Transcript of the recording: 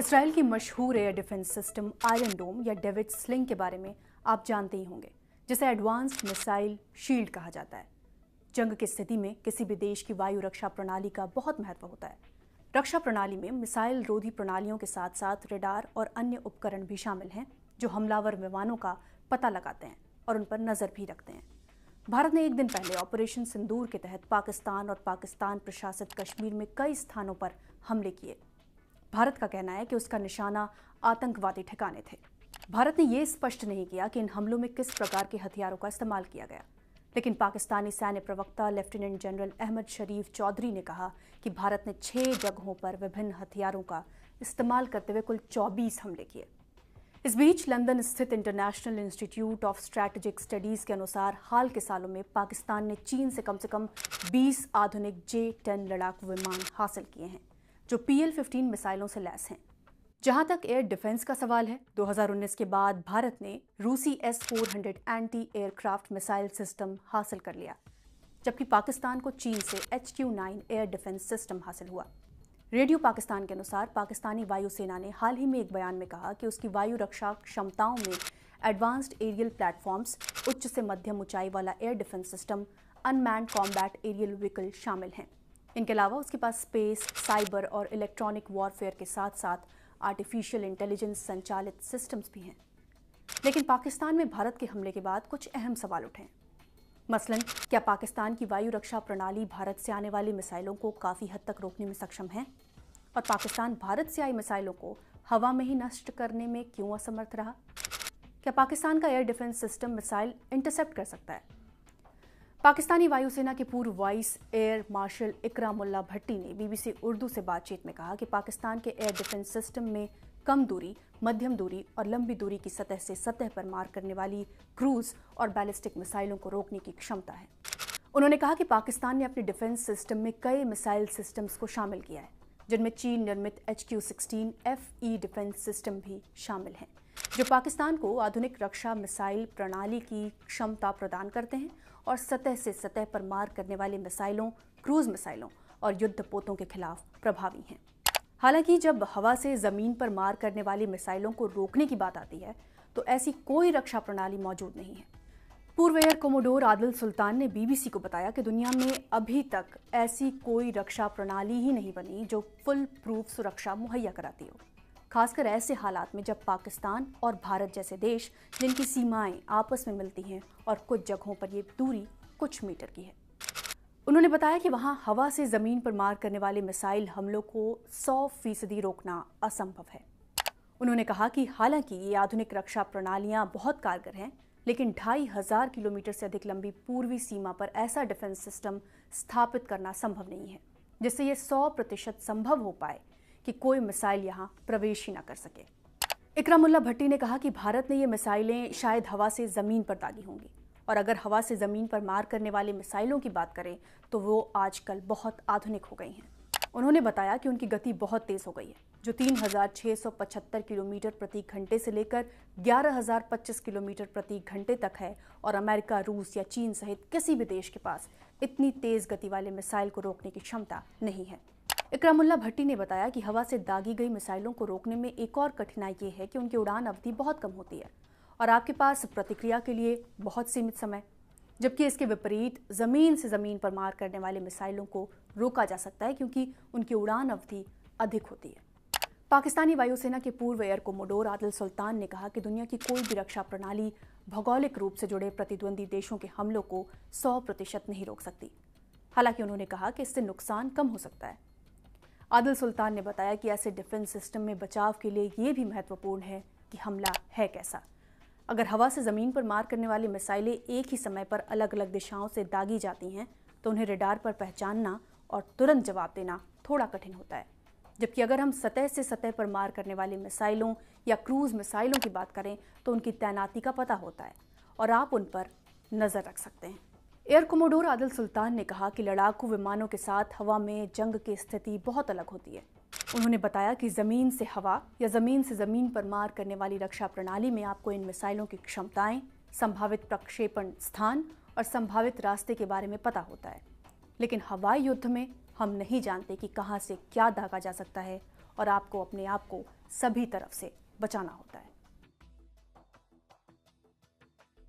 Israel की मशहूर air defence system iron डोम या डेविड स्लिंग के बारे में आप जानते ही होंगे, जिसे एडवांस्ड मिसाइल शील्ड कहा जाता है। जंग की स्थिति में किसी भी देश की वायु रक्षा प्रणाली का बहुत महत्व होता है। रक्षा प्रणाली में मिसाइल रोधी प्रणालियों के साथ साथ रडार और अन्य उपकरण भी शामिल हैं, जो हमलावर विमानों का पता लगाते हैं और उन पर नजर भी रखते हैं। भारत ने एक दिन पहले ऑपरेशन सिंदूर के तहत पाकिस्तान और पाकिस्तान प्रशासित कश्मीर में कई स्थानों पर हमले किए। भारत का कहना है कि उसका निशाना आतंकवादी ठिकाने थे। भारत ने यह स्पष्ट नहीं किया कि इन हमलों में किस प्रकार के हथियारों का इस्तेमाल किया गया, लेकिन पाकिस्तानी सैन्य प्रवक्ता लेफ्टिनेंट जनरल अहमद शरीफ चौधरी ने कहा कि भारत ने 6 जगहों पर विभिन्न हथियारों का इस्तेमाल करते हुए कुल 24 हमले किए। इस बीच लंदन स्थित international institute of strategic studies के अनुसार हाल के सालों में पाकिस्तान ने चीन से कम 20 आधुनिक J-10 लड़ाकू विमान हासिल किए हैं, जो PL-15 मिसाइलों से लैस हैं। जहां तक एयर डिफेंस का सवाल है, 2019 के बाद भारत ने रूसी S-400 anti aircraft missile system हासिल कर लिया, जबकि पाकिस्तान को चीन से HQ-9 एयर डिफेंस सिस्टम हासिल हुआ। रेडियो पाकिस्तान के अनुसार पाकिस्तानी वायुसेना ने हाल ही में एक बयान में कहा कि उसकी वायु रक्षा क्षमताओं में एडवांस्ड एरियल प्लेटफॉर्म्स, उच्च से मध्यम ऊंचाई वाला air defence system, unmanned combat aerial vehicle शामिल हैं। इनके अलावा उसके पास स्पेस, साइबर और इलेक्ट्रॉनिक वॉरफेयर के साथ साथ आर्टिफिशियल इंटेलिजेंस संचालित सिस्टम्स भी हैं। लेकिन पाकिस्तान में भारत के हमले के बाद कुछ अहम सवाल उठे। मसलन, क्या पाकिस्तान की वायु रक्षा प्रणाली भारत से आने वाली मिसाइलों को काफ़ी हद तक रोकने में सक्षम है? और पाकिस्तान भारत से आई मिसाइलों को हवा में ही नष्ट करने में क्यों असमर्थ रहा? क्या पाकिस्तान का air defence system missile intercept कर सकता है? पाकिस्तानी वायुसेना के पूर्व वाइस एयर मार्शल इकरामुल्लाह भट्टी ने BBC उर्दू से बातचीत में कहा कि पाकिस्तान के एयर डिफेंस सिस्टम में कम दूरी, मध्यम दूरी और लंबी दूरी की सतह से सतह पर मार करने वाली क्रूज और बैलिस्टिक मिसाइलों को रोकने की क्षमता है। उन्होंने कहा कि पाकिस्तान ने अपने डिफेंस सिस्टम में कई मिसाइल सिस्टम्स को शामिल किया है, जिनमें चीन निर्मित HQ-16 FE डिफेंस सिस्टम भी शामिल हैं, जो पाकिस्तान को आधुनिक रक्षा मिसाइल प्रणाली की क्षमता प्रदान करते हैं और सतह से सतह पर मार करने वाली मिसाइलों, क्रूज मिसाइलों और युद्धपोतों के खिलाफ प्रभावी हैं। हालांकि जब हवा से जमीन पर मार करने वाली मिसाइलों को रोकने की बात आती है, तो ऐसी कोई रक्षा प्रणाली मौजूद नहीं है। पूर्व एयर कोमोडोर आदिल सुल्तान ने BBC को बताया कि दुनिया में अभी तक ऐसी कोई रक्षा प्रणाली ही नहीं बनी जो फुल प्रूफ सुरक्षा मुहैया कराती हो, खासकर ऐसे हालात में जब पाकिस्तान और भारत जैसे देश, जिनकी सीमाएं आपस में मिलती हैं और कुछ जगहों पर ये दूरी कुछ मीटर की है। उन्होंने बताया कि वहां हवा से जमीन पर मार करने वाले मिसाइल हमलों को 100% रोकना असंभव है। उन्होंने कहा कि हालांकि ये आधुनिक रक्षा प्रणालियां बहुत कारगर हैं, लेकिन 2500 किलोमीटर से अधिक लंबी पूर्वी सीमा पर ऐसा डिफेंस सिस्टम स्थापित करना संभव नहीं है, जिससे ये 100% संभव हो पाए कि कोई मिसाइल यहां प्रवेश ही न कर सके। इकरामुल्लाह भट्टी ने कहा कि भारत ने ये मिसाइलें शायद हवा से जमीन पर दागी होंगी, और अगर हवा से जमीन पर मार करने वाली मिसाइलों की बात करें तो वो आजकल बहुत आधुनिक हो गई हैं। उन्होंने बताया कि उनकी गति बहुत तेज हो गई है, जो 3675 किलोमीटर प्रति घंटे से लेकर 11025 किलोमीटर प्रति घंटे तक है, और अमेरिका, रूस या चीन सहित किसी भी देश के पास इतनी तेज गति वाले मिसाइल को रोकने की क्षमता नहीं है। इकरामुल्लाह भट्टी ने बताया कि हवा से दागी गई मिसाइलों को रोकने में एक और कठिनाई ये है कि उनकी उड़ान अवधि बहुत कम होती है और आपके पास प्रतिक्रिया के लिए बहुत सीमित समय, जबकि इसके विपरीत जमीन से जमीन पर मार करने वाले मिसाइलों को रोका जा सकता है, क्योंकि उनकी उड़ान अवधि अधिक होती है। पाकिस्तानी वायुसेना के पूर्व एयर कोमोडोर आदिल सुल्तान ने कहा कि दुनिया की कोई भी रक्षा प्रणाली भौगोलिक रूप से जुड़े प्रतिद्वंदी देशों के हमलों को 100% नहीं रोक सकती। हालांकि उन्होंने कहा कि इससे नुकसान कम हो सकता है। आदिल सुल्तान ने बताया कि ऐसे डिफेंस सिस्टम में बचाव के लिए ये भी महत्वपूर्ण है कि हमला है कैसा। अगर हवा से ज़मीन पर मार करने वाली मिसाइलें एक ही समय पर अलग अलग दिशाओं से दागी जाती हैं, तो उन्हें रडार पर पहचानना और तुरंत जवाब देना थोड़ा कठिन होता है। जबकि अगर हम सतह से सतह पर मार करने वाली मिसाइलों या क्रूज मिसाइलों की बात करें तो उनकी तैनाती का पता होता है और आप उन पर नज़र रख सकते हैं। एयर कोमोडोर आदिल सुल्तान ने कहा कि लड़ाकू विमानों के साथ हवा में जंग की स्थिति बहुत अलग होती है। उन्होंने बताया कि ज़मीन से हवा या ज़मीन से ज़मीन पर मार करने वाली रक्षा प्रणाली में आपको इन मिसाइलों की क्षमताएं, संभावित प्रक्षेपण स्थान और संभावित रास्ते के बारे में पता होता है, लेकिन हवाई युद्ध में हम नहीं जानते कि कहां से क्या दागा जा सकता है और आपको अपने आप को सभी तरफ से बचाना होता है।